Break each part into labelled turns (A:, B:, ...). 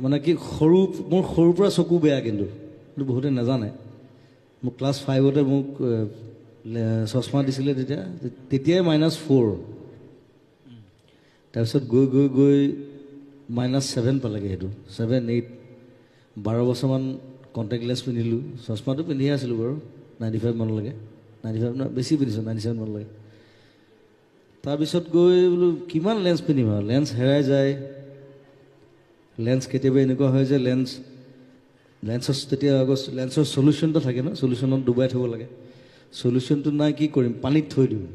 A: মানে কি মোৰ সৰুৰ পৰা চকু বেয়া কিন্তু বহুতে নাজানে মোক ক্লাছ 5তে মোক চশমা দিছিলে তেতিয়াই -4 তাৰপিছত গৈ গৈ গৈ -7 পালেগৈ সেইটো 7, 8 12 বছৰমান কণ্টেক্ট লেন্স পিন্ধিলোঁ চশমাটো পিন্ধিয়ে আছিলোঁ বাৰু 95 মানলৈকে 95 নহয় বেছি পিন্ধিছোঁ 97 মানলৈকে তাৰপিছত গৈ বোলো কিমান লেন্স পিন্ধিম আৰু লেন্স হেৰাই যায় লেন্স কেতিয়াবা এনেকুৱা হয় যে লেন্সৰ তেতিয়া লেন্সৰ চলিউশ্যনটো থাকে ন চলিউশ্যনত ডুবাই থ'ব লাগে চলিউশ্যনটো নাই কি কৰিম পানীত থৈ দিওঁ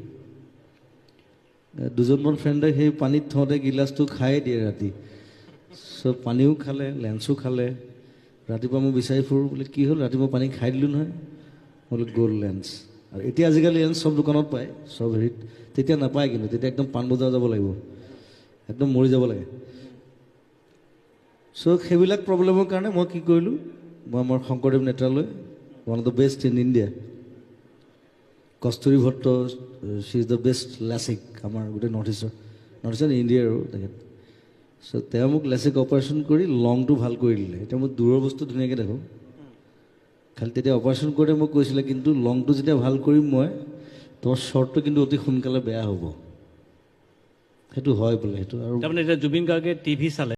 A: দুজনমান ফ্ৰেণ্ডে সেই পানীত থওঁতে গিলাচটো খাই দিয়ে ৰাতি চব পানীও খালে লেন্সো খালে ৰাতিপুৱা মই বিচাৰি ফুৰোঁ বোলে কি হ'ল ৰাতিপুৱা পানী খাই দিলোঁ নহয় বোলে গ'ল্ড লেন্স আৰু এতিয়া আজিকালি লেন্স চব দোকানত পায় চব হেৰিত তেতিয়া নাপায় কিন্তু তেতিয়া একদম পাণবজাৰ যাব লাগিব একদম মৰি যাব লাগে চ' সেইবিলাক প্ৰব্লেমৰ কাৰণে মই কি কৰিলোঁ মই আমাৰ Shankardev Netralaya one of the best in India Kasturi Bhatt she is the best LASIK আমাৰ গোটেই নৰ্থ ইষ্টৰ ইণ্ডিয়াৰ আৰু তেখেত চ' তেওঁ মোক লেচিক অপাৰেশ্যন কৰি লংটো ভাল কৰি দিলে এতিয়া মই দূৰৰ বস্তু ধুনীয়াকৈ দেখোঁ খালি তেতিয়া অপাৰেশ্যন কৰোঁতে মোক কৈছিলে কিন্তু লংটো যেতিয়া ভাল কৰিম মই তোমাৰ শ্বৰ্টটো কিন্তু অতি সোনকালে বেয়া হ'ব সেইটো হয় বোলে সেইটো আৰু
B: তাৰমানে এতিয়া জুবিন গাৰ্গে টিভি চালে